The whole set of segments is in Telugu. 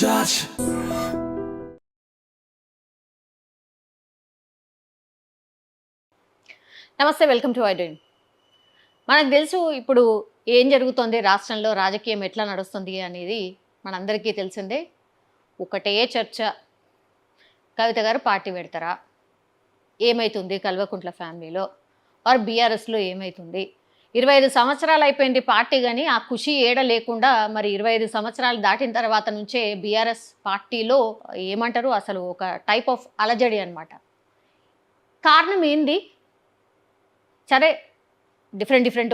touch. నమస్తే, వెల్కమ్ టు ఐడ్రీమ్. మనకు తెలుసు ఇప్పుడు ఏం జరుగుతోంది రాష్ట్రంలో, రాజకీయం ఎట్లా నడుస్తుంది అనేది మనందరికీ తెలిసిందే. ఒకటే చర్చ, కవిత గారు పార్టీ పెడతారా, ఏమైతుంది కల్వకుంట్ల ఫ్యామిలీలో, ఆర్ బీఆర్ఎస్లో ఏమైతుంది? 25 సంవత్సరాలు అయిపోయింది పార్టీ, కానీ ఆ ఖుషి ఏడ లేకుండా మరి 25 సంవత్సరాలు దాటిన తర్వాత నుంచే బీఆర్ఎస్ పార్టీలో ఏమంటారు అసలు ఒక టైప్ ఆఫ్ అలజడి అనమాట. కారణం ఏంది? సరే, డిఫరెంట్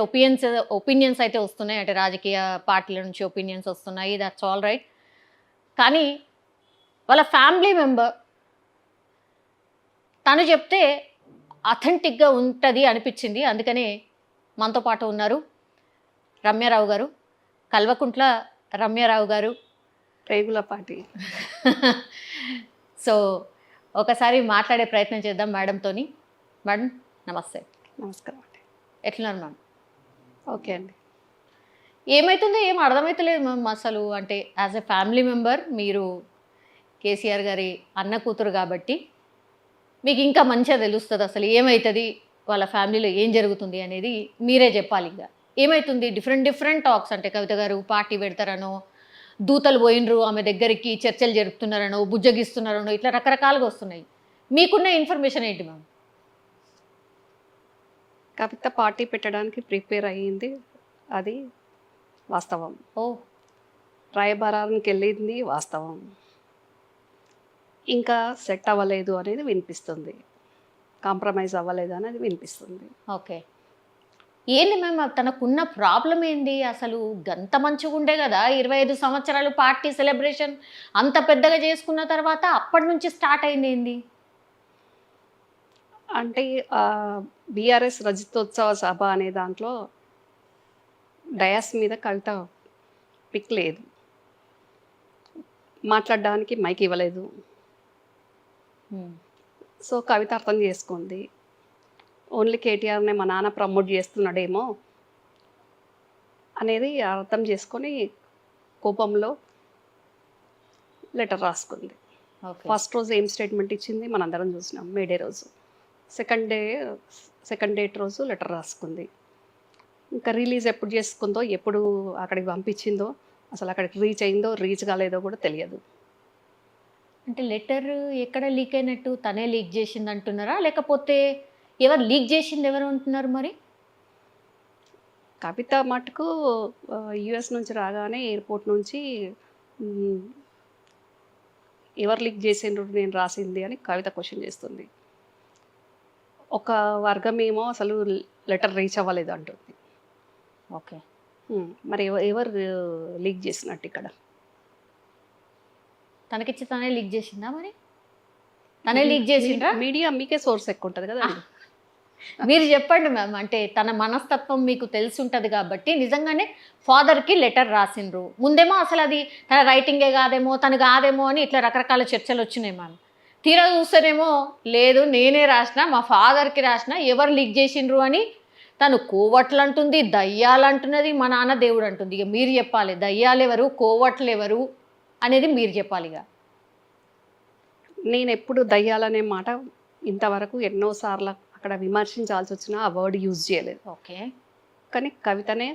ఒపీనియన్స్ అయితే వస్తున్నాయి, అంటే రాజకీయ పార్టీల నుంచి ఒపీనియన్స్ వస్తున్నాయి, దట్స్ ఆల్ రైట్. కానీ వాళ్ళ ఫ్యామిలీ మెంబర్ తను చెప్తే అథెంటిక్గా ఉంటుంది అనిపించింది. అందుకనే మనతో పాటు ఉన్నారు రమ్యారావు గారు, కల్వకుంట్ల రమ్యారావు గారు, రెగ్యులర్ పార్టీ. సో ఒకసారి మాట్లాడే ప్రయత్నం చేద్దాం మేడంతోని. మేడం నమస్తే. నమస్కారం అండి. ఎట్లున్నారు మ్యామ్? ఓకే అండి. ఏమవుతుందో ఏం అర్థమవుతలేదు మ్యామ్ అసలు. అంటే యాజ్ ఎ ఫ్యామిలీ మెంబర్ మీరు కేసీఆర్ గారి అన్న కూతురు కాబట్టి మీకు ఇంకా మంచిగా తెలుస్తుంది అసలు ఏమవుతుంది, వాళ్ళ ఫ్యామిలీలో ఏం జరుగుతుంది అనేది మీరే చెప్పాలి. ఇంకా ఏమవుతుంది? డిఫరెంట్ టాక్స్, అంటే కవిత గారు పార్టీ పెడతారనో, దూతలు పోయినరు ఆమె దగ్గరికి, చర్చలు జరుపుతున్నారనో, బుజ్జగిస్తున్నారనో, ఇట్లా రకరకాలుగా వస్తున్నాయి. మీకున్న ఇన్ఫర్మేషన్ ఏంటి మ్యామ్? కవిత పార్టీ పెట్టడానికి ప్రిపేర్ అయ్యింది, అది వాస్తవం. ఓ, రాయబారానికి వెళ్ళింది వాస్తవం. ఇంకా సెట్ అవ్వలేదు అనేది వినిపిస్తుంది, కాంప్రమైజ్ అవ్వలేదు అనేది వినిపిస్తుంది. ఓకే. ఏంది మ్యామ్ తనకున్న ప్రాబ్లం ఏంది అసలు? గంత మంచిగా ఉండే కదా 25 సంవత్సరాలు పార్టీ సెలబ్రేషన్ అంత పెద్దగా చేసుకున్న తర్వాత అప్పటి నుంచి స్టార్ట్ అయింది ఏంది? అంటే బీఆర్ఎస్ రజతోత్సవ సభ అనే దాంట్లో డయాస్ మీద కవిత పిక్ లేదు, మాట్లాడడానికి మైక్ ఇవ్వలేదు. సో కవిత అర్థం చేసుకుంది, ఓన్లీ కేటీఆర్నే మా నాన్న ప్రమోట్ చేస్తున్నాడేమో అనేది అర్థం చేసుకొని కోపంలో లెటర్ రాసుకుంది. ఫస్ట్ రోజు ఏం స్టేట్మెంట్ ఇచ్చింది మనందరం చూసినాం, మేడే రోజు. సెకండ్ డేట్ రోజు లెటర్ రాసుకుంది. ఇంకా రిలీజ్ ఎప్పుడు చేసుకుందో, ఎప్పుడు అక్కడికి పంపించిందో, అసలు అక్కడికి రీచ్ అయిందో రీచ్ కాలేదో కూడా తెలియదు. అంటే లెటర్ ఎక్కడ లీక్ అయినట్టు? తనే లీక్ చేసింది అంటున్నారా, లేకపోతే ఎవరు లీక్ చేసింది ఎవరు అంటున్నారు? మరి కవిత మటుకు యుఎస్ నుంచి రాగానే ఎయిర్పోర్ట్ నుంచి ఎవరు లీక్ చేసిండ్రు నేను రాసింది అని కవిత క్వశ్చన్ చేస్తుంది. ఒక వర్గం ఏమో అసలు లెటర్ రీచ్ అవ్వలేదు అంటుంది. ఓకే, మరి ఎవరు లీక్ చేసినట్టు ఇక్కడ? తనకిచ్చి తనే లీక్ చేసిందా? మరి తనే లీక్ చేసిండ్రా? మీడియా మీకే సోర్స్ ఎక్కువ ఉంటుంది కదా. మీరు చెప్పండి మ్యామ్, అంటే తన మనస్తత్వం మీకు తెలిసి ఉంటుంది కాబట్టి నిజంగానే ఫాదర్కి లెటర్ రాసిండ్రు. ముందేమో అసలు అది తన రైటింగే కాదేమో, తను కాదేమో అని ఇట్లా రకరకాల చర్చలు వచ్చినాయి మ్యామ్. తీరా చూస్తేనేమో లేదు నేనే రాసిన, మా ఫాదర్కి రాసిన, ఎవరు లీక్ చేసిండ్రు అని తను కోవట్లు అంటుంది, దయ్యాలు అంటున్నది, మా నాన్న దేవుడు అంటుంది. ఇక మీరు చెప్పాలి, దయ్యాలు ఎవరు, కోవట్లు ఎవరు అనేది మీరు చెప్పాలి. ఇక నేను ఎప్పుడు దయ్యాలనే మాట ఇంతవరకు ఎన్నోసార్లు అక్కడ విమర్శించాల్సి వచ్చినా ఆ వర్డ్ యూజ్ చేయలేదు. ఓకే, కానీ కవితనే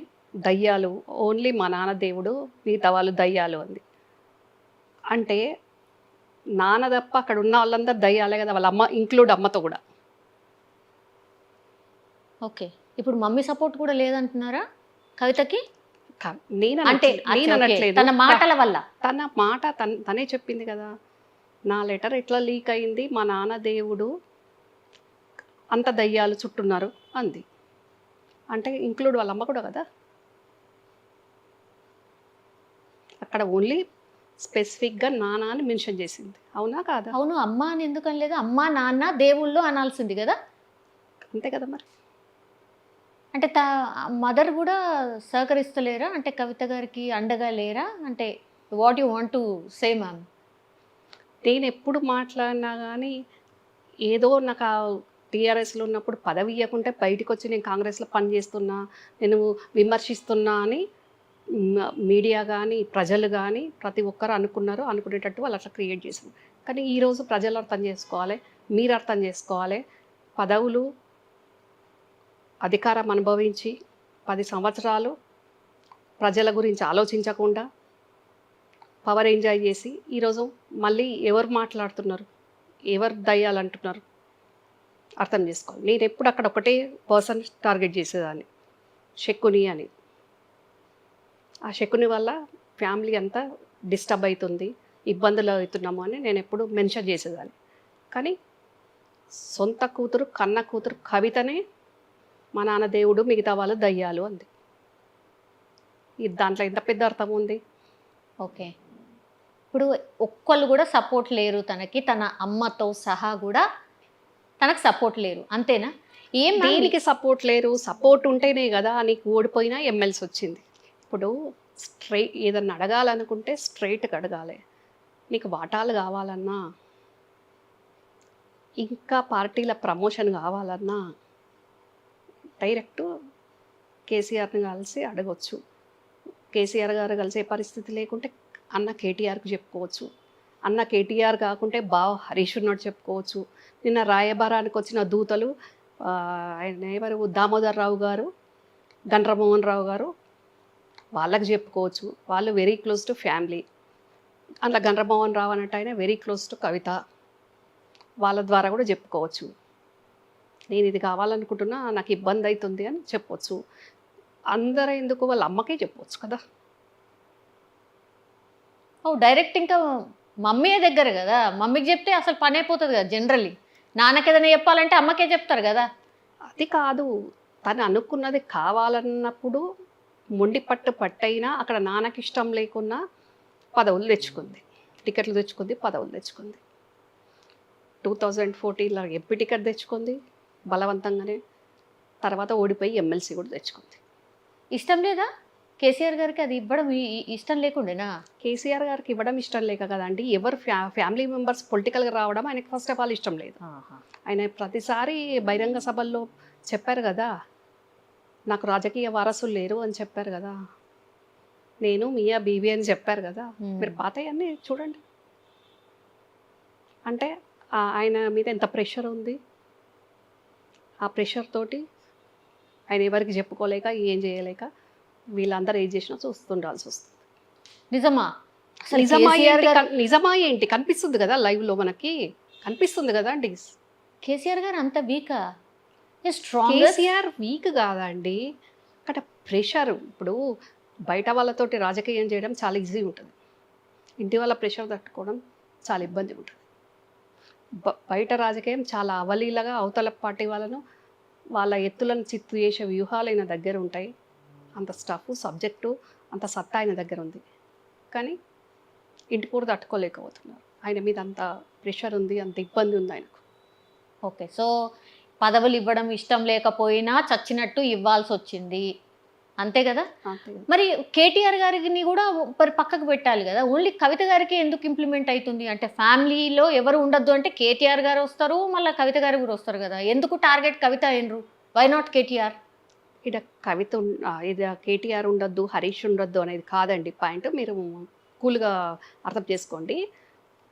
దయ్యాలు, ఓన్లీ మా నాన్న దేవుడు, మిగతా వాళ్ళు దయ్యాలు అంది. అంటే నాన్న తప్ప అక్కడ ఉన్న వాళ్ళందరూ దయ్యాలే కదా, వాళ్ళ అమ్మ ఇంక్లూడ్, అమ్మతో కూడా. ఓకే. ఇప్పుడు మమ్మీ సపోర్ట్ కూడా లేదంటున్నారా కవితకి? నేను అంటే అనట్లేదు, తన మాటల వల్ల. తన మాట తనే చెప్పింది కదా, నా లెటర్ ఎట్లా లీక్ అయింది, మా నాన్న దేవుడు అంత దయ్యాలు చుట్టున్నారు అంది. అంటే ఇంక్లూడ్ వాళ్ళ అమ్మ కూడా కదా. అక్కడ ఓన్లీ స్పెసిఫిక్గా నాన్న అని మెన్షన్ చేసింది, అవునా కాదా? అవును, అమ్మ అని ఎందుకు అనలేదు? అమ్మ నాన్న దేవుళ్ళు అనాల్సింది కదా. అంతే కదా మరి. అంటే మదర్ కూడా సహకరిస్తలేరా? అంటే కవిత గారికి అండగా లేరా? అంటే what you want to say ma'am? నేను ఎప్పుడు మాట్లాడినా కానీ ఏదో నాకు టీఆర్ఎస్లో ఉన్నప్పుడు పదవి ఇవ్వకుంటే బయటకు వచ్చి నేను కాంగ్రెస్లో పనిచేస్తున్నా, నేను విమర్శిస్తున్నా అని మీడియా కానీ ప్రజలు కానీ ప్రతి ఒక్కరు అనుకున్నారు, అనుకునేటట్టు వాళ్ళు అట్లా క్రియేట్ చేశారు. కానీ ఈరోజు ప్రజలు అర్థం చేసుకోవాలి, మీరు అర్థం చేసుకోవాలి. పదవులు అధికారం అనుభవించి 10 సంవత్సరాలు ప్రజల గురించి ఆలోచించకుండా పవర్ ఎంజాయ్ చేసి ఈరోజు మళ్ళీ ఎవరు మాట్లాడుతున్నారు, ఎవరు దయ్యాలు అంటున్నారు అర్థం చేసుకోవాలి. నేను ఎప్పుడు అక్కడ ఒకటే పర్సన్ టార్గెట్ చేసేదాన్ని, శకుని అని. ఆ శకుని వల్ల ఫ్యామిలీ అంతా డిస్టర్బ్ అవుతుంది, ఇబ్బందులు అవుతున్నాము అని నేను ఎప్పుడు మెన్షన్ చేసేదాన్ని. కానీ సొంత కూతురు కన్న కూతురు కవితనే మా నాన్న దేవుడు, మిగతా వాళ్ళు దయ్యాలు అంది. ఇది దాంట్లో ఎంత పెద్ద అర్థం ఉంది. ఓకే, ఇప్పుడు ఒక్కళ్ళు కూడా సపోర్ట్ లేరు తనకి, తన అమ్మతో సహా కూడా తనకు సపోర్ట్ లేరు, అంతేనా? ఏం దీనికి సపోర్ట్ లేరు, సపోర్ట్ ఉంటేనే కదా నీకు ఓడిపోయినా ఎమ్మెల్సీ వచ్చింది. ఇప్పుడు ఏదన్నా అడగాలనుకుంటే స్ట్రైట్గా అడగాలి. నీకు వాటాలు కావాలన్నా, ఇంకా పార్టీల ప్రమోషన్ కావాలన్నా డైరెక్ట్ కేసీఆర్ని కలిసి అడగవచ్చు. కేసీఆర్ గారు కలిసే పరిస్థితి లేకుంటే అన్న కేటీఆర్కి చెప్పుకోవచ్చు. అన్న కేటీఆర్ కాకుంటే బావ హరీష్ ఉన్నట్టు చెప్పుకోవచ్చు. నిన్న రాయబారానికి వచ్చిన దూతలు ఆయన ఎవరు, దామోదర్ రావు గారు, గండ్రమోహన్ రావు గారు, వాళ్ళకి చెప్పుకోవచ్చు. వాళ్ళు వెరీ క్లోజ్ టు ఫ్యామిలీ. అందులో గండ్రమోహన్ రావు అన్నట్టు ఆయన వెరీ క్లోజ్ టు కవిత, వాళ్ళ ద్వారా కూడా చెప్పుకోవచ్చు. నేను ఇది కావాలనుకుంటున్నా, నాకు ఇబ్బంది అవుతుంది అని చెప్పవచ్చు. అందరూ ఎందుకు, వాళ్ళ అమ్మకే చెప్పవచ్చు కదా. ఓ డైరెక్ట్ ఇంకా మమ్మీ దగ్గర కదా, మమ్మీకి చెప్తే అసలు పని అయిపోతుంది కదా. జనరల్లీ నాన్నకి ఏదైనా చెప్పాలంటే అమ్మకే చెప్తారు కదా. అది కాదు, తను అనుకున్నది కావాలన్నప్పుడు మొండి పట్టైనా అక్కడ నాన్నకి ఇష్టం లేకున్నా పదవులు తెచ్చుకుంది, టికెట్లు తెచ్చుకుంది, పదవులు తెచ్చుకుంది. 2014లో ఎంపీ టికెట్ తెచ్చుకుంది బలవంతంగానే. తర్వాత ఓడిపోయి ఎమ్మెల్సీ కూడా తెచ్చుకుంది. ఇష్టం లేదా కేసీఆర్ గారికి అది ఇవ్వడం? ఇష్టం లేకుండేనా? కేసీఆర్ గారికి ఇవ్వడం ఇష్టం లేక కదండి. ఎవరు ఫ్యామిలీ మెంబర్స్ పొలిటికల్గా రావడం ఆయనకి ఫస్ట్ ఆఫ్ ఆల్ ఇష్టం లేదు. ఆయన ప్రతిసారి బహిరంగ సభల్లో చెప్పారు కదా, నాకు రాజకీయ వారసులు లేరు అని చెప్పారు కదా, నేను మియా బీబీ అని చెప్పారు కదా. మీరు పాతయన్నీ చూడండి. అంటే ఆయన మీద ఎంత ప్రెషర్ ఉంది. ఆ ప్రెషర్ తోటి ఆయన ఎవరికి చెప్పుకోలేక, ఏం చేయలేక వీళ్ళందరూ ఏం చేసినా చూస్తుండాల్సి వస్తుంది. నిజమా? నిజమా ఏంటి కనిపిస్తుంది కదా, లైవ్లో మనకి కనిపిస్తుంది కదా అండి. కేసీఆర్ గారు అంత వీకా? కేసీఆర్ వీక్ కాదండి, అక్కడ ప్రెషర్. ఇప్పుడు బయట వాళ్ళతోటి రాజకీయం చేయడం చాలా ఈజీ ఉంటుంది, ఇంటి వాళ్ళ ప్రెషర్ తట్టుకోవడం చాలా ఇబ్బంది ఉంటుంది. బయట రాజకీయం చాలా అవలీలగా అవతల పార్టీ వాళ్ళను, వాళ్ళ ఎత్తులను చిత్తు చేసే వ్యూహాలు ఆయన దగ్గర ఉంటాయి. అంత స్టఫ్, సబ్జెక్టు, అంత సత్తా ఆయన దగ్గర ఉంది. కానీ ఇంటి కూడా తట్టుకోలేకపోతున్నారు. ఆయన మీద అంత ప్రెషర్ ఉంది, అంత ఇబ్బంది ఉంది ఆయనకు. ఓకే, సో పదవులు ఇవ్వడం ఇష్టం లేకపోయినా చచ్చినట్టు ఇవ్వాల్సి వచ్చింది, అంతే కదా. మరి కేటీఆర్ గారిని కూడా మరి పక్కకు పెట్టాలి కదా. ఓన్లీ కవిత గారికి ఎందుకు ఇంప్లిమెంట్ అవుతుంది? అంటే ఫ్యామిలీలో ఎవరు ఉండొద్దు అంటే కేటీఆర్ గారు వస్తారు, మళ్ళీ కవిత గారు కూడా వస్తారు కదా. ఎందుకు టార్గెట్ కవిత అయినరు? Why not KTR? ఇక్కడ కవిత ఇది కేటీఆర్ ఉండొద్దు, హరీష్ ఉండొద్దు అనేది కాదండి పాయింట్. మీరు కూల్గా అర్థం చేసుకోండి.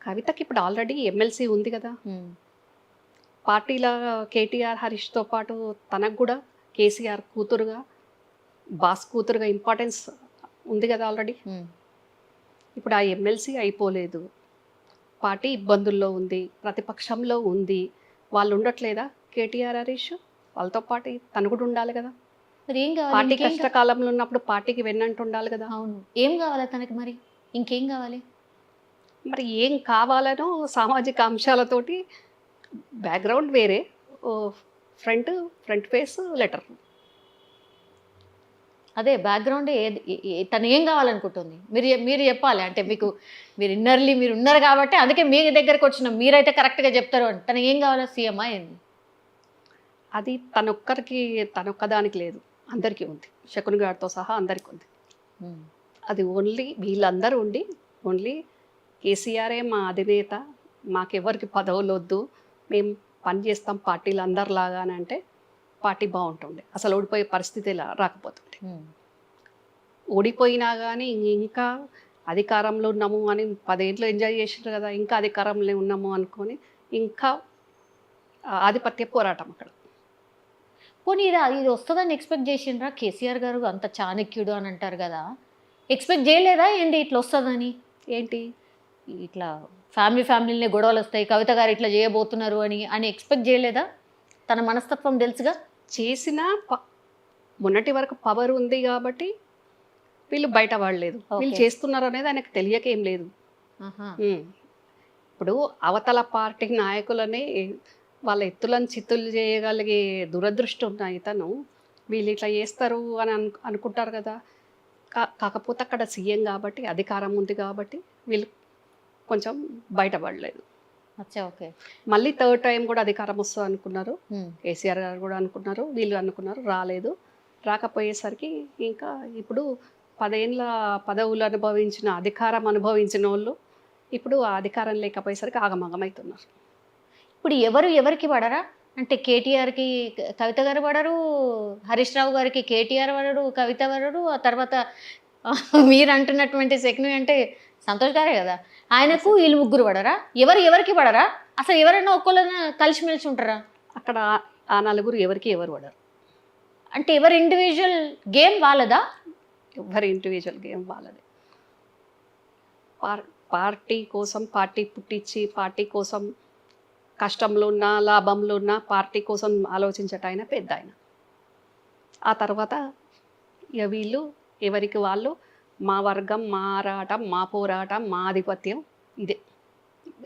కవితకి ఇప్పుడు ఆల్రెడీ ఎమ్మెల్సీ ఉంది కదా. పార్టీల కేటీఆర్ హరీష్తో పాటు తనకు కూడా కేసీఆర్ కూతురుగా, బాస్ కూతురుగా ఇంపార్టెన్స్ ఉంది కదా ఆల్రెడీ. ఇప్పుడు ఆ ఎమ్మెల్సీ అయిపోలేదు, పార్టీ ఇబ్బందుల్లో ఉంది, ప్రతిపక్షంలో ఉంది. వాళ్ళు ఉండట్లేదా కేటీఆర్ హరీష్? వాళ్ళతో పాటు తను కూడా ఉండాలి కదా. మరి ఏం కావాలి? పార్టీ కష్టకాలంలో ఉన్నప్పుడు పార్టీకి వెన్నంటూ ఉండాలి కదా. అవును, ఏం కావాలా తనకి? మరి ఇంకేం కావాలి? మరి ఏం కావాలనో సామాజిక అంశాలతోటి బ్యాక్గ్రౌండ్ వేరే, ఫ్రంట్ ఫేస్ లెటర్. అదే బ్యాక్గ్రౌండ్ తను ఏం కావాలనుకుంటుంది మీరు చెప్పాలి. అంటే మీరు ఇన్నర్లీ మీరు ఉన్నారు కాబట్టి అందుకే మీ దగ్గరకు వచ్చిన మీరైతే కరెక్ట్గా చెప్తారు. అంటే తను ఏం కావాలో సీఎం ఏంది? అది తనొక్కదానికి లేదు, అందరికీ ఉంది. శకుని గారితో సహా అందరికీ ఉంది. అది ఓన్లీ వీళ్ళందరూ ఉండి ఓన్లీ కేసీఆరే మా అధినేత, మాకెవరికి పదవులు వద్దు, మేము పనిచేస్తాం పార్టీలు అందరిలాగా అని అంటే పార్టీ బాగుంటుండే, అసలు ఓడిపోయే పరిస్థితి రాకపోతుండే. ఓడిపోయినా కానీ ఇంకా అధికారంలో ఉన్నాము అని 10 ఏళ్ళు ఎంజాయ్ చేసారు కదా, ఇంకా అధికారంలో ఉన్నాము అనుకొని ఇంకా ఆధిపత్య పోరాటం అక్కడ. పోనీ ఇది వస్తుందని ఎక్స్పెక్ట్ చేసిండ్రా? కేసీఆర్ గారు అంత చాణక్యుడు అని అంటారు కదా, ఎక్స్పెక్ట్ చేయలేదా ఏంటి ఇట్లా వస్తుందని? ఏంటి ఇట్లా ఫ్యామిలీనే గొడవలు వస్తాయి, కవిత గారు ఇట్లా చేయబోతున్నారు అని అని ఎక్స్పెక్ట్ చేయలేదా? తన మనస్తత్వం తెలుసుగా. చేసిన మొన్నటి వరకు పవర్ ఉంది కాబట్టి వీళ్ళు బయట పడలేదు, వీళ్ళు Okay. చేస్తున్నారు అనేది ఆయనకు తెలియక ఏం లేదు. ఆహా. ఇప్పుడు అవతల పార్టీ నాయకులని వాళ్ళ ఎత్తులను చిత్తులు చేయగలిగే దురదృష్టం ఉన్న ఇతను వీళ్ళు ఇట్లా చేస్తారు అని అనుకుంటారు కదా. కాకపోతే అక్కడ సీఎం కాబట్టి అధికారం ఉంది కాబట్టి వీళ్ళు కొంచెం బయటపడలేదు. అచ్చా, ఓకే. మళ్ళీ థర్డ్ టైం కూడా అధికారం వస్తుంది అనుకున్నారు, ఉమ్. కేసీఆర్ గారు కూడా అనుకున్నారు, వీళ్ళు అనుకున్నారు, రాలేదు. రాకపోయేసరికి ఇంకా ఇప్పుడు 10 ఏళ్ళ పదవులు అనుభవించిన అధికారం అనుభవించిన వాళ్ళు ఇప్పుడు ఆ అధికారం లేకపోయేసరికి ఆగమగమవుతున్నారు. ఇప్పుడు ఎవరికి పడరా? అంటే కేటీఆర్కి కవిత గారు పడరు, హరీష్ రావు గారికి కేటీఆర్ పడరు, కవిత పడరు, ఆ తర్వాత మీరు అంటున్నటువంటి శకుని అంటే సంతోష్ గారే కదా, ఆయనకు వీళ్ళు ముగ్గురు పడరా? ఎవరికి పడరా? అసలు ఎవరైనా ఒక్కళ్ళైనా కలిసిమెలిసి ఉంటారా? అక్కడ ఆ నలుగురు ఎవరు పడరు. అంటే ఎవరి ఇండివిజువల్ గేమ్ వాళ్ళదా? ఎవరి ఇండివిజువల్ గేమ్ వాళ్ళది. పార్టీ కోసం పార్టీ పుట్టించి పార్టీ కోసం కష్టంలో ఉన్నా లాభంలో ఉన్నా పార్టీ కోసం ఆలోచించట ఆయన పెద్ద ఆయన. ఆ తర్వాత ఇక వీళ్ళు ఎవరికి వాళ్ళు మా వర్గం, మా ఆరాటం, మా పోరాటం, మా ఆధిపత్యం ఇదే.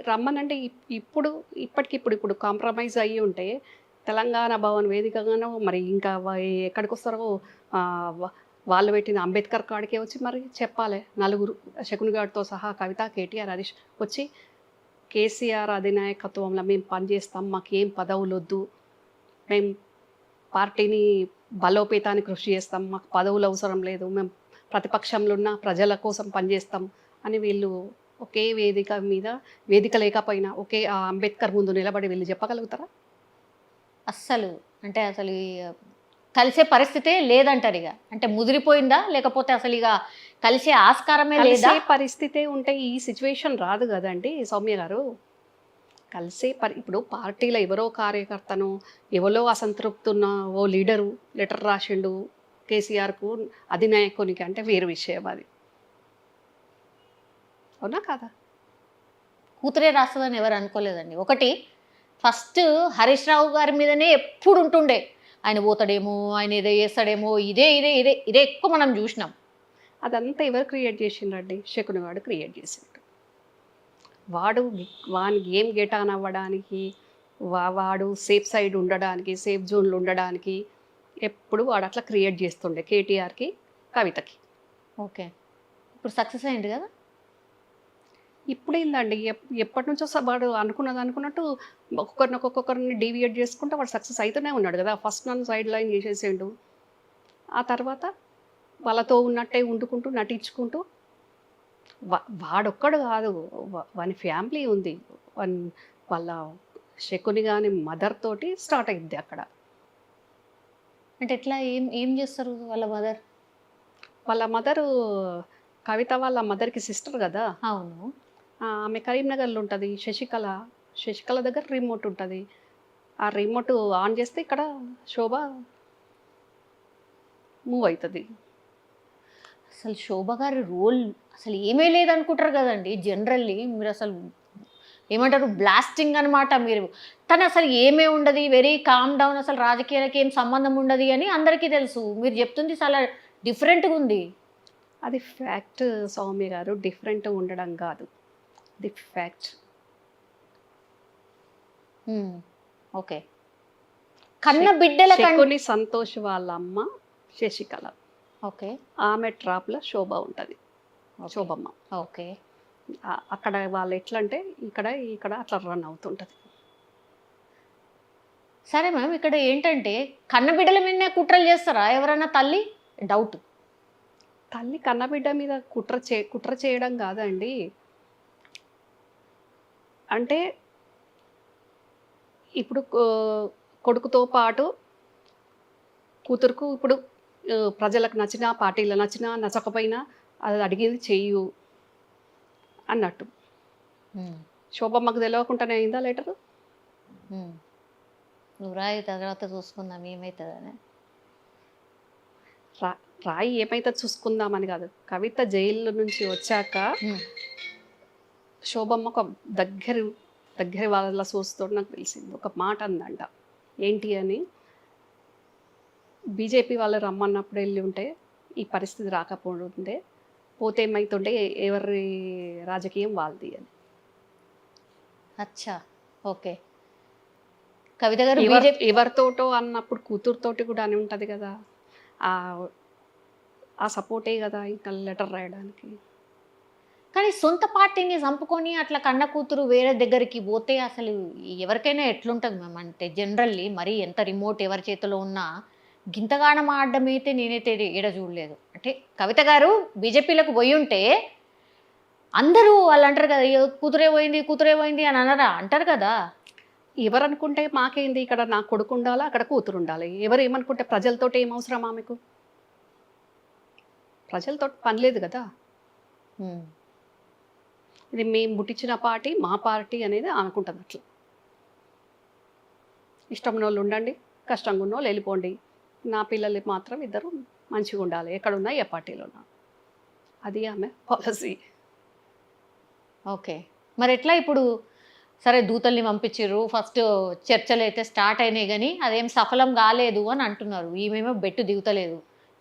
రమ్మనంటే ఇప్పుడు కాంప్రమైజ్ అయ్యి ఉంటే తెలంగాణ భవన్ వేదికగానో మరి ఇంకా ఎక్కడికి వస్తారో వాళ్ళు పెట్టిన అంబేద్కర్ కాడికే వచ్చి మరి చెప్పాలి. నలుగురు శకుని గారితో సహా కవిత, కేటీఆర్, హరీష్ వచ్చి కేసీఆర్ అధినాయకత్వంలో మేము పనిచేస్తాం, మాకు ఏం పదవులు వద్దు, మేము పార్టీని బలోపేతానికి కృషి చేస్తాం, మాకు పదవులు అవసరం లేదు, మేము ప్రతిపక్షంలో ఉన్న ప్రజల కోసం పనిచేస్తాం అని వీళ్ళు ఒకే వేదిక లేకపోయినా ఒకే ఆ అంబేద్కర్ ముందు నిలబడి వీళ్ళు చెప్పగలుగుతారా? అస్సలు అసలు కలిసే పరిస్థితే లేదంటారు. ఇక అంటే ముదిరిపోయిందా, లేకపోతే అసలు ఇక కలిసే ఆస్కారమే లేదా? పరిస్థితే ఉంటే ఈ సిచ్యువేషన్ రాదు కదండి సౌమ్య గారు. ఇప్పుడు పార్టీలో ఎవరో కార్యకర్తను ఎవరో అసంతృప్తున్న ఓ లీడరు లెటర్ రాసిండు కేసీఆర్కు అధినాయకునికి అంటే వేరు విషయం అది. అవునా కాదా? కూతురే రాస్తుందని ఎవరు అనుకోలేదండి. ఒకటి ఫస్ట్ హరీష్ రావు గారి మీదనే ఎప్పుడు ఉంటుండే, ఆయన పోతాడేమో, ఆయన ఏదో చేస్తాడేమో, ఇదే ఎక్కువ మనం చూసినాం. అదంతా ఎవరు క్రియేట్ చేసిండ్రండి? శకుని వాడు క్రియేట్ చేసిండు. వాని గేమ్ గెట్ ఆన్ అవ్వడానికి, వాడు సేఫ్ సైడ్ ఉండడానికి, సేఫ్ జోన్లు ఉండడానికి ఎప్పుడు వాడు అట్లా క్రియేట్ చేస్తుండే కేటీఆర్కి, కవితకి. ఓకే, ఇప్పుడు సక్సెస్ అయింది కదా. ఇప్పుడేందండి, ఎప్పటి నుంచో వాడు అనుకున్నట్టు ఒక్కొక్కరిని డీవియేట్ చేసుకుంటూ వాడు సక్సెస్ అవుతూనే ఉన్నాడు కదా. ఫస్ట్ నన్ను సైడ్ లైన్ చేసేసిండు, ఆ తర్వాత వాళ్ళతో ఉన్నట్టే వండుకుంటూ నటించుకుంటూ వాడొక్కడు కాదు, వాని ఫ్యామిలీ ఉంది, వాళ్ళ శకుని కానీ మదర్ తోటి స్టార్ట్ అయింది అక్కడ. అంటే ఎట్లా ఏం చేస్తారు వాళ్ళ మదర్? వాళ్ళ మదరు కవిత వాళ్ళ మదర్కి సిస్టర్ కదా. అవును. ఆమె కరీంనగర్లో ఉంటుంది. శశికళ దగ్గర రిమోట్ ఉంటుంది. ఆ రిమోట్ ఆన్ చేస్తే ఇక్కడ శోభ మూవ్ అవుతుంది. అసలు శోభ గారి రోల్ అసలు ఏమీ లేదనుకుంటారు కదండి జనరల్లీ. మీరు అసలు ఏమంటారు, బ్లాస్టింగ్ అనమాట. మీరు తను అసలు ఏమీ ఉండదు, వెరీ కామ్ డౌన్, అసలు రాజకీయాలకి ఏం సంబంధం ఉండదు అని అందరికీ తెలుసు. మీరు చెప్తుంది చాలా డిఫరెంట్గా ఉంది. అది ఫ్యాక్ట్ సౌమ్య గారు, డిఫరెంట్ ఉండడం కాదు, అది ఫ్యాక్ట్. ఓకే. కన్న బిడ్డల శకుని సంతోష్ వాళ్ళ అమ్మ శశికళ. ఓకే. ఆమె ట్రాప్లో శోభ ఉంటుంది, శోభమ్మ. ఓకే. అక్కడ వాళ్ళు ఎట్లా అంటే ఇక్కడ అట్లా రన్ అవుతుంటుంది. సరే మ్యామ్, ఇక్కడ ఏంటంటే కన్న బిడ్డల మీదనే కుట్రలు చేస్తారా ఎవరైనా? తల్లి డౌట్. తల్లి కన్నబిడ్డ మీద కుట్ర చేయడం కాదండి. అంటే ఇప్పుడు కొడుకుతో పాటు కూతురుకు ఇప్పుడు ప్రజలకు నచ్చినా పార్టీలు నచ్చినా నచ్చకపోయినా అది అడిగేది చెయ్యు అన్నట్టు. ఉమ్, శోభమ్మకు తెలియకుండానే అయిందా లెటరు? ఉమ్. నువ్వు రాయి తర్వాత చూసుకుందాం ఏమవుతుందని. రా రాయి ఏమైతే చూసుకుందామని కాదు, కవిత జైలు నుంచి వచ్చాక ఉమ్, శోభమ్మ ఒక దగ్గర వాళ్ళ చూస్తూ నాకు తెలిసింది. ఒక మాట అందంట, ఏంటి అని, బీజేపీ వాళ్ళు రమ్మన్నప్పుడు వెళ్ళి ఉంటే ఈ పరిస్థితి రాకపోతుండే, పోతే ఏమైతుండే, ఎవరి రాజకీయం వాళ్ళది అని. అచ్చా, ఓకే. కవిత గారు బీజేపీ ఎవరితోటో అన్నప్పుడు కూతురుతోటి కూడా అని ఉంటుంది కదా, ఆ ఆ సపోర్టే కదా ఇంకా లెటర్ రాయడానికి. కానీ సొంత పార్టీని చంపుకొని అట్లా కన్న కూతురు వేరే దగ్గరికి పోతే అసలు ఎవరికైనా ఎట్లుంటుంది మ్యామ్? అంటే జనరల్లీ మరి ఎంత రిమోట్ ఎవరి చేతిలో ఉన్నా గింతగానం ఆడడం అయితే నేనైతే ఏడ చూడలేదు. అంటే కవిత గారు బీజేపీలకు పోయి ఉంటే అందరూ వాళ్ళు అంటారు కదా, "అయ్యో, కూతురే పోయింది అని అనరా?" అంటారు కదా. ఎవరు అనుకుంటే మాకేంది, ఇక్కడ నా కొడుకు ఉండాలా, అక్కడ కూతురు ఉండాలి. ఎవరు ఏమనుకుంటే ప్రజలతోటి ఏం అవసరం ఆమెకు? ప్రజలతో పని లేదు కదా. ఉమ్, ఇది మేము పుట్టించిన పార్టీ, మా పార్టీ అనేది అనుకుంటుంది. అట్లా ఇష్టం ఉన్న వాళ్ళు ఉండండి, కష్టంగా ఉన్న వాళ్ళు వెళ్ళిపోండి, నా పిల్లలు మాత్రం ఇద్దరు మంచిగా ఉండాలి, ఎక్కడున్నా ఏ పార్టీలో ఉన్నా. అది ఆమె పాలసీ. ఓకే. మరి ఎట్లా ఇప్పుడు? సరే, దూతల్ని పంపించారు, ఫస్ట్ చర్చలు అయితే స్టార్ట్ అయినాయి, కానీ అదేం సఫలం కాలేదు అని అంటున్నారు. ఈమెమో బెట్టు దిగుతలేదు.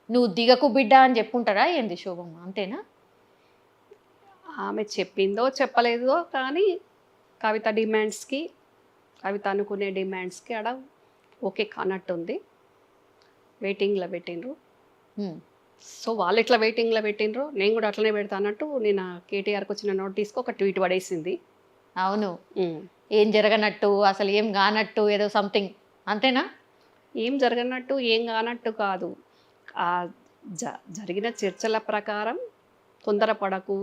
నువ్వు దిగకు బిడ్డ అని చెప్పుంటారా ఏంది శోభమ్మ? అంతేనా? ఆమె చెప్పిందో చెప్పలేదో కానీ కవిత డిమాండ్స్కి, కవిత అనుకునే డిమాండ్స్కి ఆడ ఓకే కానట్టుంది. వెయిటింగ్లో పెట్టిండ్రు. ఉమ్, సో వాళ్ళు ఇట్లా వెయిటింగ్లో పెట్టిండ్రు, నేను కూడా అట్లనే పెడతా అన్నట్టు నేను కేటీఆర్కి వచ్చిన నోటీస్కి ఒక ట్వీట్ పడేసింది. అవును. ఏం జరగనట్టు, అసలు ఏం కానట్టు, ఏదో సంథింగ్, అంతేనా? ఏం జరగనట్టు ఏం కానట్టు కాదు, ఆ జరిగిన చర్చల ప్రకారం తొందరపడకు,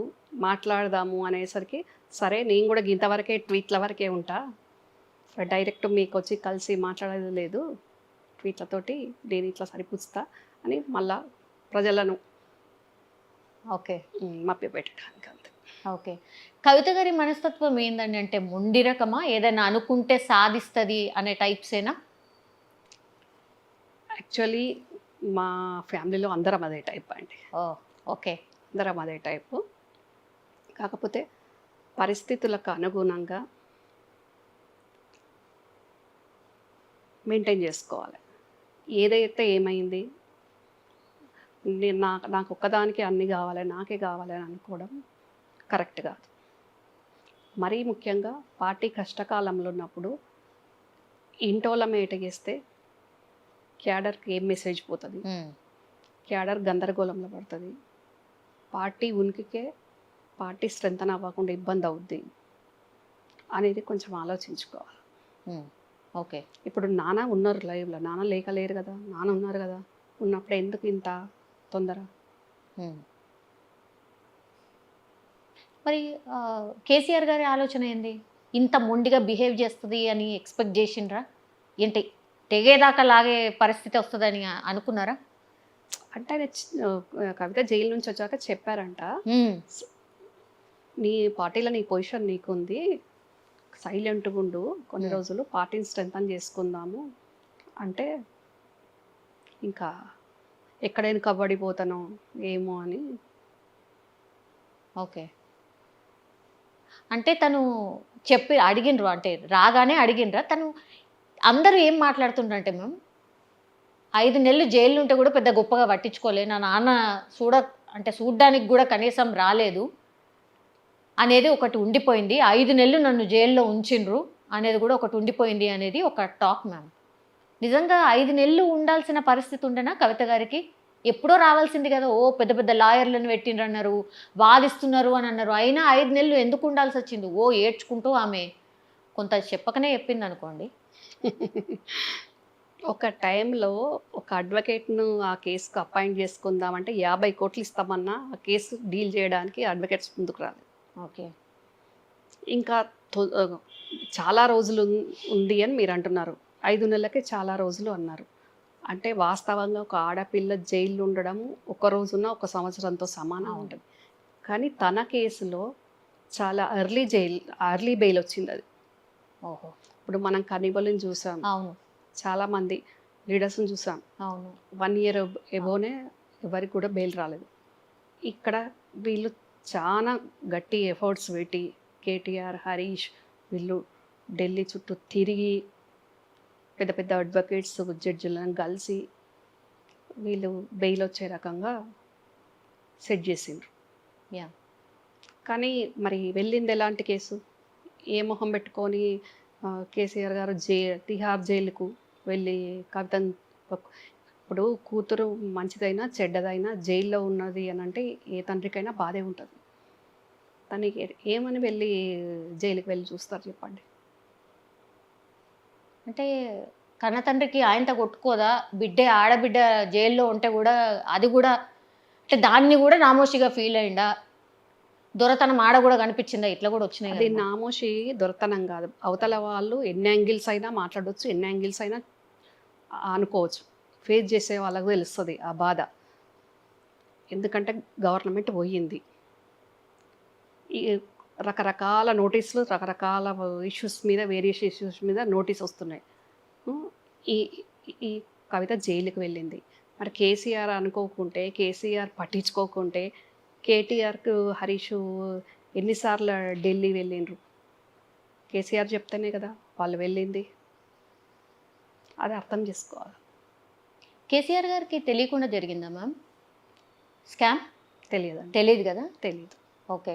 మాట్లాడదాము అనేసరికి సరే నేను కూడా ఇంతవరకే ట్వీట్ల వరకే ఉంటా, డైరెక్ట్ మీకు వచ్చి కలిసి మాట్లాడేది లేదు, ట్వీట్లతోటి నేను ఇట్లా సరిపుచ్చుతా అని మళ్ళా ప్రజలను ఓకే, మభ్యపెట్టడానికి అంతే. ఓకే. కవిత గారి మనస్తత్వం ఏందండి? అంటే మొండి రకమా, ఏదైనా అనుకుంటే సాధిస్తుంది అనే టైప్సేనా? యాక్చువల్లీ మా ఫ్యామిలీలో అందరం అదే టైప్ అండి. ఓ, ఓకే. అందరం అదే టైపు. కాకపోతే పరిస్థితులకు అనుగుణంగా మెయింటైన్ చేసుకోవాలి. ఏదైతే ఏమైంది, నేను నాకు ఒక్కదానికి అన్నీ కావాలి, నాకే కావాలి అని అనుకోవడం కరెక్ట్ కాదు. మరీ ముఖ్యంగా పార్టీ కష్టకాలంలో ఉన్నప్పుడు ఇంటోళ్ళ మేటగేస్తే క్యాడర్కి ఏం మెసేజ్ పోతుంది, క్యాడర్ గందరగోళంలో పడుతుంది, పార్టీ ఉనికికే, పార్టీ స్ట్రెంతన్ అవ్వకుండా ఇబ్బంది అవుద్ది అనేది కొంచెం ఆలోచించుకోవాలి. ఓకే. ఇప్పుడు నాన్న ఉన్నారు లైవ్లో, నాన్న లేరు కదా, నాన్న ఉన్నారు కదా, ఉన్నప్పుడు ఎందుకు ఇంత తొందర? మరి కేసీఆర్ గారి ఆలోచన ఏంది? ఇంత మొండిగా బిహేవ్ చేస్తుంది అని ఎక్స్పెక్ట్ చేసిండ్రా ఏంటి? తెగేదాకా లాగే పరిస్థితి వస్తుందని అనుకున్నారా? అంటే ఆయన కవిత జైలు నుంచి వచ్చాక చెప్పారంట, నీ పార్టీలో నీ పొజిషన్ నీకుంది, సైలెంట్గా ఉండు కొన్ని రోజులు, పార్టీని స్ట్రెంథన్ చేసుకుందాము అంటే ఇంకా ఎక్కడైనా కబడిపోతానో ఏమో అని. ఓకే. అంటే తను చెప్పి అడిగినరు, అంటే రాగానే అడిగినరా? తను అందరూ ఏం మాట్లాడుతుండ్రంటే, మేము 5 నెలలు జైలు ఉంటే కూడా పెద్ద గొప్పగా పట్టించుకోలే, నా నాన్న చూడ్డానికి కూడా కనీసం రాలేదు అనేది ఒకటి ఉండిపోయింది, 5 నెలలు నన్ను జైల్లో ఉంచిండ్రు అనేది కూడా ఒకటి ఉండిపోయింది అనేది ఒక టాక్ మ్యామ్. నిజంగా 5 నెలలు ఉండాల్సిన పరిస్థితి ఉండేనా కవిత గారికి? ఎప్పుడో రావాల్సింది కదా. ఓ పెద్ద పెద్ద లాయర్లను పెట్టిండ్రు అన్నారు, వాదిస్తున్నారు అని అన్నారు, అయినా 5 నెలలు ఎందుకు ఉండాల్సి వచ్చింది? ఓ ఏడ్చుకుంటూ ఆమె కొంత చెప్పకనే చెప్పింది అనుకోండి. ఒక టైంలో ఒక అడ్వకేట్ను ఆ కేసుకు అపాయింట్ చేసుకుందామంటే 50 కోట్లు ఇస్తామన్నా ఆ కేసు డీల్ చేయడానికి అడ్వకేట్స్ ముందుకు రాలేదు. ఓకే. ఇంకా చాలా రోజులు ఉంది అని మీరు అంటున్నారు, 5 నెలలకే చాలా రోజులు అన్నారు. అంటే వాస్తవంగా ఒక ఆడపిల్ల జైల్లో ఉండడం ఒక రోజున ఒక సంవత్సరంతో సమానం అవును. ఉంటుంది. కానీ తన కేసులో చాలా ఎర్లీ బెయిల్ వచ్చింది అది. ఓహో. ఇప్పుడు మనం కనిబల్ని చూసాం, అవును. చాలామంది లీడర్స్ని చూసాం, అవును. 1 ఇయర్ ఎబోనే ఎవరికి కూడా బెయిల్ రాలేదు. ఇక్కడ వీళ్ళు చాలా గట్టి ఎఫర్ట్స్ పెట్టి కేటీఆర్, హరీష్ వీళ్ళు ఢిల్లీ చుట్టూ తిరిగి పెద్ద పెద్ద అడ్వకేట్స్ జడ్జిలను కలిసి వీళ్ళు బెయిల్ వచ్చే రకంగా సెట్ చేసిండ్రు. యా. కానీ మరి వెళ్ళింది ఎలాంటి కేసు? ఏ మొహం పెట్టుకొని కేసీఆర్ గారు తిహార్ జైలుకు వెళ్ళి కవితను ఇప్పుడు కూతురు మంచిదైనా చెడ్డదైనా జైల్లో ఉన్నది అని అంటే ఏ తండ్రికైనా బాధే ఉంటుంది. తనకి ఏమని వెళ్ళి జైలుకి వెళ్ళి చూస్తారు చెప్పండి? అంటే కన్న తండ్రికి ఆయనతో కొట్టుకోదా? ఆడబిడ్డ జైల్లో ఉంటే కూడా అది కూడా అంటే దాన్ని కూడా నామోషిగా ఫీల్ అయిందా? దొరతనం ఆడ కూడా కనిపించిందా? ఇట్లా కూడా వచ్చినాయి అది కదా. నామోషి దొరతనం కాదు. అవతల వాళ్ళు ఎన్ని యాంగిల్స్ అయినా మాట్లాడవచ్చు, ఎన్ని యాంగిల్స్ అయినా అనుకోవచ్చు. ఫేస్ చేసే వాళ్ళకు తెలుస్తుంది ఆ బాధ. ఎందుకంటే గవర్నమెంట్ పోయింది, ఈ రకరకాల నోటీసులు, రకరకాల ఇష్యూస్ మీద, వేరియస్ ఇష్యూస్ మీద నోటీస్ వస్తున్నాయి. ఈ ఈ కవిత జైలుకి వెళ్ళింది. మరి కేసీఆర్ అనుకోకుంటే, కేసీఆర్ పట్టించుకోకుంటే, కేటీఆర్కు హరీష్ ఎన్నిసార్లు ఢిల్లీ వెళ్ళిండ్రు? కేసీఆర్ చెప్తేనే కదా వాళ్ళు వెళ్ళింది. అది అర్థం చేసుకోవాలి. కేసీఆర్ గారికి తెలియకుండా జరిగిందా మ్యామ్ స్కామ్? తెలియదండి, తెలియదు కదా. తెలియదు. ఓకే.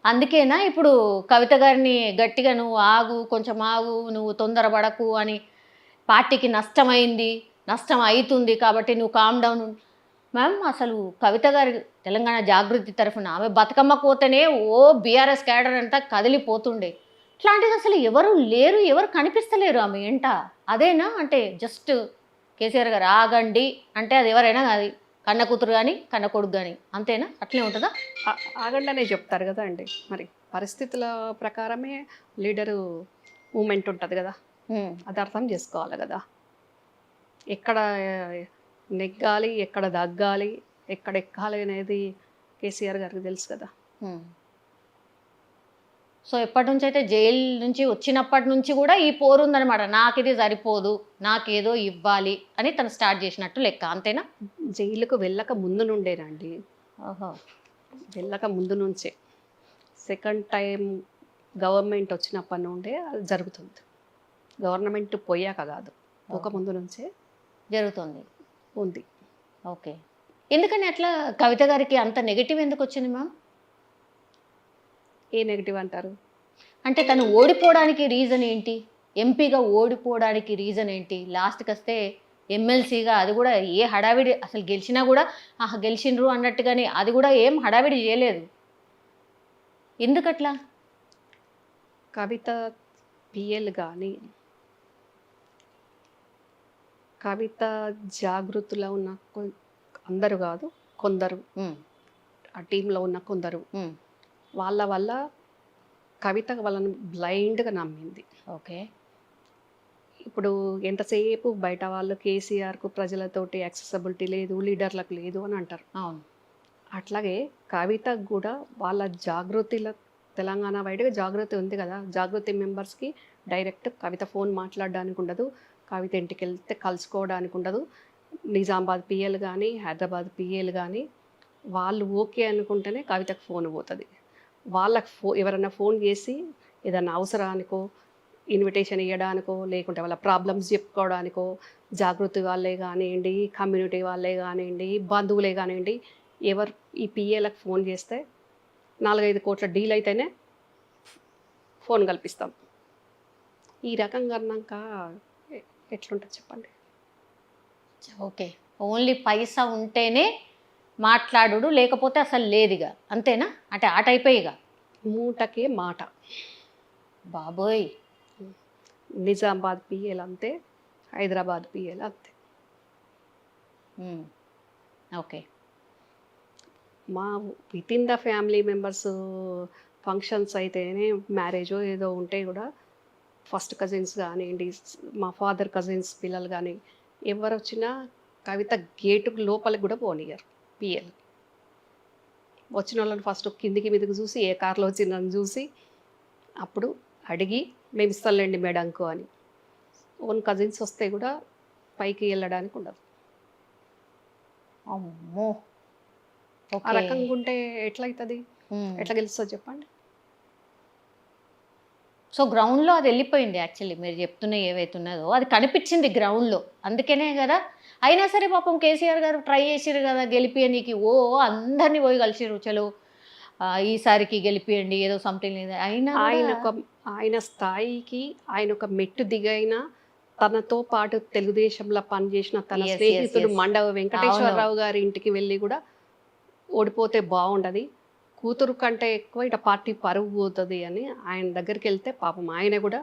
అందుకేనా ఇప్పుడు కవిత గారిని గట్టిగా నువ్వు ఆగు, కొంచెం ఆగు, నువ్వు తొందరపడకు అని, పార్టీకి నష్టమైంది, నష్టం అవుతుంది కాబట్టి నువ్వు కామ్ డౌన్. మ్యామ్ అసలు కవిత గారి తెలంగాణ జాగృతి తరఫున ఆమె బతుకమ్మ పోతేనే ఓ బీఆర్ఎస్ క్యాడర్ అంతా కదిలిపోతుండే. ఇట్లాంటిది అసలు ఎవరు లేరు, ఎవరు కనిపిస్తలేరు ఆమె ఎంట. అదేనా అంటే జస్ట్ కేసీఆర్ గారు ఆగండి అంటే అది ఎవరైనా అది కన్న కూతురు కానీ కన్న కొడుకు కానీ అంతేనా? అట్లే ఉంటుందా? ఆగండనే చెప్తారు కదా అండి. మరి పరిస్థితుల ప్రకారమే లీడరు మూమెంట్ ఉంటుంది కదా, అది అర్థం చేసుకోవాలి కదా. ఎక్కడ నెగ్గాలి, ఎక్కడ దగ్గాలి, ఎక్కడ ఎక్కాలి అనేది కేసీఆర్ గారికి తెలుసు కదా. సో ఎప్పటి నుంచి అయితే జైలు నుంచి వచ్చినప్పటి నుంచి కూడా ఈ పోరు ఉందనమాట. నాకు ఇది సరిపోదు, నాకేదో ఇవ్వాలి అని తను స్టార్ట్ చేసినట్టు లెక్క, అంతేనా? జైలుకు వెళ్ళక ముందు నుండేనండి, ఓహో. వెళ్ళక ముందు నుంచే. సెకండ్ టైం గవర్నమెంట్ వచ్చినప్పటి నుండే అది జరుగుతుంది. గవర్నమెంట్ పోయాక కాదు, ఒక ముందు నుంచే జరుగుతుంది ఉంది. ఓకే. ఎందుకని అట్లా కవిత గారికి అంత నెగిటివ్ ఎందుకు వచ్చింది మ్యామ్? ఏ నెగిటివ్ అంటారు? అంటే తను ఓడిపోవడానికి రీజన్ ఏంటి? ఎంపీగా ఓడిపోవడానికి రీజన్ ఏంటి? లాస్ట్కి వస్తే ఎమ్మెల్సీగా అది కూడా ఏ హడావిడి, అసలు గెలిచినా కూడా గెలిచిండ్రు అన్నట్టుగానే అది కూడా ఏం హడావిడి చేయలేదు. ఎందుకట్లా? కవిత పిఎల్ కానీ, కవిత జాగృతిలో ఉన్న అందరూ కాదు, కొందరు ఆ టీంలో ఉన్న కొందరు వాళ్ళ వల్ల కవిత వాళ్ళని బ్లైండ్గా నమ్మింది. ఓకే. ఇప్పుడు ఎంతసేపు బయట వాళ్ళు కేసీఆర్కు ప్రజలతోటి యాక్సెసిబిలిటీ లేదు, లీడర్లకు లేదు అని అంటారు. అవును. అట్లాగే కవితకు కూడా వాళ్ళ జాగృతిలో, తెలంగాణ బయటగా జాగృతి ఉంది కదా, జాగృతి మెంబర్స్కి డైరెక్ట్ కవిత ఫోన్ మాట్లాడడానికి ఉండదు, కవిత ఇంటికి వెళ్తే కలుసుకోవడానికి ఉండదు. నిజామాబాద్ పిఎల్ కానీ, హైదరాబాద్ పిఎల్ కానీ వాళ్ళు ఓకే అనుకుంటేనే కవితకు ఫోన్ పోతుంది. వాళ్ళకు ఎవరైనా ఫోన్ చేసి ఏదైనా అవసరానికో, ఇన్విటేషన్ ఇవ్వడానికో, లేకుంటే వాళ్ళ ప్రాబ్లమ్స్ చెప్పుకోవడానికో, జాగృతి వాళ్ళే కానివ్వండి, కమ్యూనిటీ వాళ్ళే కానివ్వండి, బంధువులే కానివ్వండి, ఎవరు ఈ పిఏలకు ఫోన్ చేస్తే 4-5 కోట్ల డీల్ అయితేనే ఫోన్ కల్పిస్తాం. ఈ రకంగా అన్నాక ఎట్లుంటుంది చెప్పండి? ఓకే. ఓన్లీ పైసా ఉంటేనే మాట్లాడు, లేకపోతే అసలు లేదుగా, అంతేనా? అంటే ఆ టైపే ఇక మూటకే మాట. బాబోయ్. నిజామాబాద్ పిఎల్ అంతే, హైదరాబాద్ పిఎల్ అంతే. ఓకే. మా with in the family members functions అయితేనే, మ్యారేజో ఏదో ఉంటే కూడా ఫస్ట్ కజిన్స్ కానివ్వండి, మా ఫాదర్ కజిన్స్ పిల్లలు కానీ ఎవరు వచ్చినా కవిత గేటు లోపలికి కూడా పోనీయరు పిఎల్. వచ్చిన వాళ్ళని ఫస్ట్ కిందికి మీదకి చూసి ఏ కార్లో వచ్చిందని చూసి అప్పుడు అడిగి మేము ఇస్తాంలేండి మేడంకు అని. ఓన్ కజిన్స్ వస్తే కూడా పైకి వెళ్ళడానికి ఉండదు. అమ్మో. ఆ ఓకే. రకంగా ఉంటే ఎట్లయితుంది, ఎట్లా గెలుస్తుంది చెప్పండి. సో గ్రౌండ్లో అది వెళ్ళిపోయింది. యాక్చువల్లీ మీరు చెప్తున్న ఏవైతే ఉన్నదో అది కనిపించింది గ్రౌండ్లో, అందుకనే కదా. అయినా సరే పాపం కేసీఆర్ గారు ట్రై చేసిరు కదా గెలిపియనీకి. అందరినీ పోయి కలిసిరు, చలో ఈసారికి గెలిపియండి ఏదో సంథింగ్ లేదు అయినా ఆయన కూడా. ఒక ఆయన స్థాయికి ఆయన ఒక మెట్టు దిగైన తనతో పాటు తెలుగుదేశంలో పనిచేసిన తన Yes, yes, స్నేహితుడు yes. మండవ వెంకటేశ్వరరావు గారి ఇంటికి వెళ్ళి కూడా ఓడిపోతే బాగుండదు, కూతురు కంటే ఎక్కువ ఇట పార్టీ పరువు పోతుంది అని ఆయన దగ్గరికి వెళ్తే పాపం ఆయన కూడా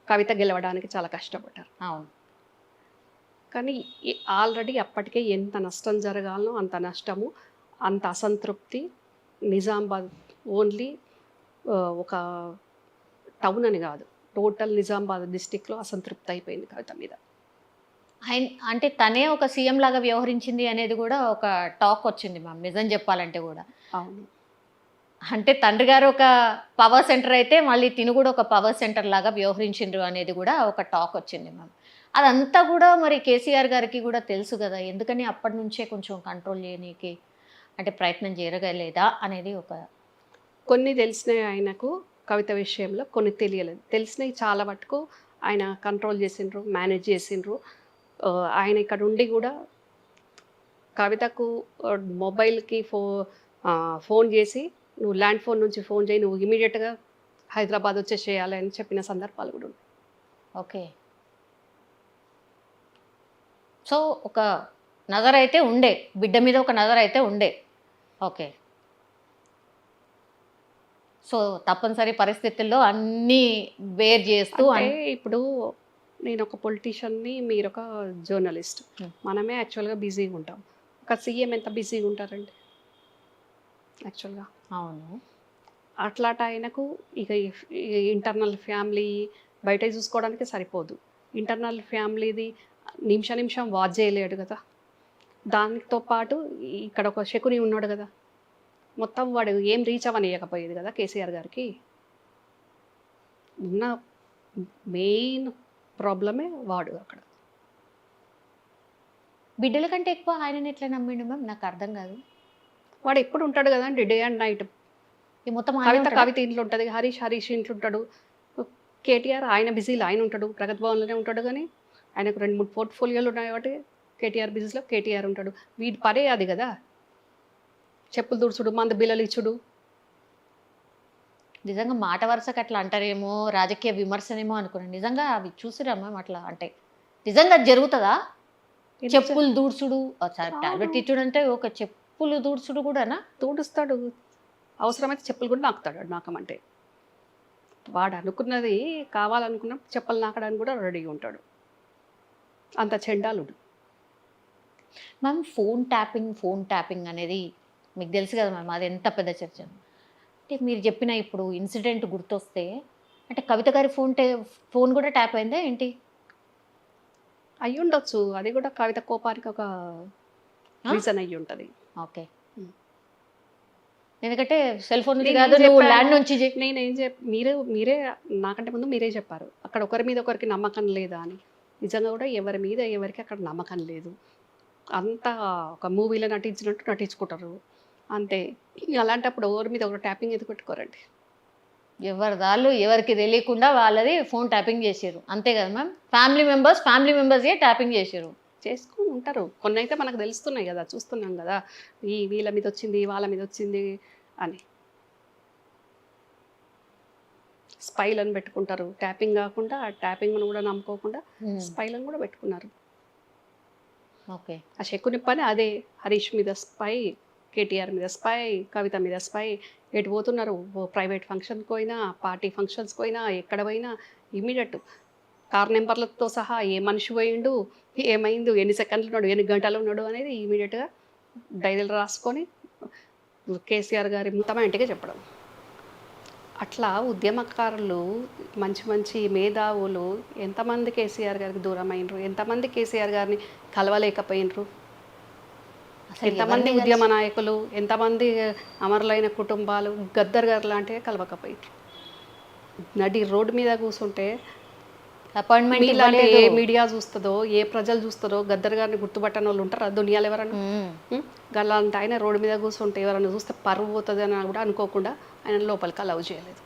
కవిత గెలవడానికి చాలా కష్టపడ్డారు. అవును. కానీ ఆల్రెడీ అప్పటికే ఎంత నష్టం జరగాలనో అంత నష్టము, అంత అసంతృప్తి. నిజామాబాద్ ఓన్లీ ఒక టౌన్ అని కాదు, టోటల్ నిజామాబాద్ డిస్టిక్లో అసంతృప్తి అయిపోయింది కవిత మీద. ఆయన అంటే తనే ఒక సీఎం లాగా వ్యవహరించింది అనేది కూడా ఒక టాక్ వచ్చింది మ్యామ్, నిజం చెప్పాలంటే కూడా. అవును, అంటే తండ్రి గారు ఒక పవర్ సెంటర్ అయితే మళ్ళీ తిను కూడా ఒక పవర్ సెంటర్ లాగా వ్యవహరించిండ్రు అనేది కూడా ఒక టాక్ వచ్చింది మ్యామ్. అదంతా కూడా మరి కేసీఆర్ గారికి కూడా తెలుసు కదా, ఎందుకని అప్పటి నుంచే కొంచెం కంట్రోల్ చేయనీకి అంటే ప్రయత్నం జరగలేదా అనేది ఒక. కొన్ని తెలిసినాయి ఆయనకు కవిత విషయంలో, కొన్ని తెలియలేదు. తెలిసినవి చాలా మటుకు ఆయన కంట్రోల్ చేసిండ్రు, మేనేజ్ చేసిండ్రు. ఆయన ఇక్కడ ఉండి కూడా కవితకు మొబైల్కి ఫోన్ చేసి నువ్వు ల్యాండ్ ఫోన్ నుంచి ఫోన్ చేయి, నువ్వు ఇమీడియట్గా హైదరాబాద్ వచ్చేసేయాలి అని చెప్పిన సందర్భాలు కూడా ఉన్నాయి. ఓకే. సో ఒక నజర్ అయితే ఉండే, బిడ్డ మీద ఒక నజర్ అయితే ఉండే. ఓకే. సో తప్పనిసరి పరిస్థితుల్లో అన్నీ బేర్ చేస్తూ అంటే ఇప్పుడు నేను ఒక పొలిటీషియన్ని, మీరు ఒక జర్నలిస్ట్, మనమే యాక్చువల్గా బిజీగా ఉంటాం. ఒక సీఎం ఎంత బిజీగా ఉంటారండి యాక్చువల్గా. అవును. అట్లాంటి ఆయనకు ఇక ఇంటర్నల్ ఫ్యామిలీ బయట చూసుకోవడానికి సరిపోదు, ఇంటర్నల్ ఫ్యామిలీది నిమిషం వాచ్ చేయలేడు కదా. దానితో పాటు ఇక్కడ ఒక శకుని ఉన్నాడు కదా, మొత్తం వాడు ఏం రీచ్ అవ్వనియకపోయేది కదా కేసీఆర్ గారికి. ఉన్న మెయిన్ ప్రాబ్లమే వాడు అక్కడ. బిడ్డల కంటే ఎక్కువ ఆయనని ఎట్లా నమ్మిండు మ్యామ్, నాకు అర్థం కాదు. వాడు ఎప్పుడు ఉంటాడు కదండి, డే అండ్ నైట్. ఈ మొత్తం కవిత ఇంట్లో ఉంటుంది, హరీష్ ఇంట్లో ఉంటాడు, కేటీఆర్ ఆయన బిజీలో ఆయన ఉంటాడు, ప్రగతి భవన్లోనే ఉంటాడు. కానీ ఆయనకు 2-3 పోర్ట్ఫోలియోలు ఉన్నాయి కాబట్టి కేటీఆర్ బిజీలో కేటీఆర్ ఉంటాడు. వీడి పరే అది కదా, చెప్పులు తుడుచుడు, మంద బిల్లలు ఇచ్చుడు. నిజంగా మాట వరుసకు అట్లా అంటారేమో, రాజకీయ విమర్శనేమో అనుకున్నాను. నిజంగా అవి చూసిరా మ్యామ్ అట్లా అంటే నిజంగా అది జరుగుతుందా? చెప్పులు దూడ్చుడు, టాబ్లెట్ ఇచ్చుడు అంటే ఒక చెప్పులు దూడ్చుడు కూడానా? తూడుస్తాడు, అవసరమైతే చెప్పులు కూడా నాకుతాడు. నాకమంటే వాడు అనుకున్నది కావాలనుకున్నప్పుడు చెప్పులు నాకడానికి కూడా రెడీగా ఉంటాడు, అంత చెండాలుడు. మ్యామ్ ఫోన్ ట్యాపింగ్ అనేది మీకు తెలుసు కదా మ్యామ్, అది ఎంత పెద్ద చర్చ. అంటే మీరు చెప్పిన ఇప్పుడు ఇన్సిడెంట్ గుర్తొస్తే, అంటే కవిత గారి ఫోన్ కూడా ట్యాప్ అయిందా ఏంటి? అయ్యి ఉండొచ్చు, అది కూడా కవిత కోపానికి ఒక రీజన్ అయ్యి ఉంటుంది. ఓకే. ఎందుకంటే సెల్ ఫోన్ నుంచి కాదు, నువ్వు ల్యాండ్ నుంచి నేనేం మీరే నాకంటే ముందు మీరే చెప్పారు అక్కడ ఒకరి మీద ఒకరికి నమ్మకం లేదా అని. నిజంగా కూడా ఎవరి మీద ఎవరికి అక్కడ నమ్మకం లేదు, అంతా ఒక మూవీలో నటించినట్టు నటించుకుంటారు అంతే. అలాంటప్పుడు ఎవరి మీద ఒక ట్యాపింగ్ ఎందుకు పెట్టుకోరండి? ఎవరిదాళ్ళు ఎవరికి తెలియకుండా వాళ్ళది ఫోన్ ట్యాపింగ్ చేసారు అంతే కదా మ్యామ్. ఫ్యామిలీ మెంబర్సే ట్యాపింగ్ చేసారు, చేసుకుని ఉంటారు. కొన్ని అయితే మనకు తెలుస్తున్నాయి కదా, చూస్తున్నాం కదా, వీళ్ళ మీద వచ్చింది వాళ్ళ మీద వచ్చింది అని. స్పైలను పెట్టుకుంటారు, ట్యాపింగ్ కాకుండా ట్యాపింగ్ను కూడా నమ్ముకోకుండా స్పైలను కూడా పెట్టుకున్నారు. ఓకే. ఆ శకుని పని అదే, హరీష్ మీద స్పై, కేటీఆర్ మీద స్పై, కవిత మీద స్పై. ఎటు పోతున్నారు, ప్రైవేట్ ఫంక్షన్కి పోయినా, పార్టీ ఫంక్షన్స్కి పోయినా, ఎక్కడ పోయినా ఇమీడియట్ కార్ నెంబర్లతో సహా ఏ మనిషి పోయిండు, ఏమైంది, ఎన్ని సెకండ్లు ఉన్నాడు, ఎన్ని గంటలు ఉన్నాడు అనేది ఇమీడియట్గా డైరీలు రాసుకొని కేసీఆర్ గారి మొత్తం ఇంటికే చెప్పడం. అట్లా ఉద్యమకారులు మంచి మంచి మేధావులు ఎంతమంది కేసీఆర్ గారికి దూరం అయినరు, ఎంతమంది కేసీఆర్ గారిని కలవలేకపోయినరు, అసలు ఎంతమంది ఎవరిని ఉద్యమ నాయకులు, ఎంతమంది అమరులైన కుటుంబాలు గద్దర్ గారు లాంటివి కలవకపోయినరు. నడి రోడ్డు మీద కూర్చుంటే అపాయింట్మెంట్ మీలాంటి ఇవ్వలేదు. ఏ మీడియా చూస్తుందో, ఏ ప్రజలు చూస్తుందో గద్దర్ గారిని గుర్తుపట్టని వాళ్ళు ఉంటారు దునియాలో ఎవరన్నా. గల్లాంటి ఆయన రోడ్డు మీద కూర్చుంటే ఎవరైనా చూస్తే పరువు పోతుంది అని కూడా అనుకోకుండా ఆయన లోపలికి అలౌ చేయలేదు.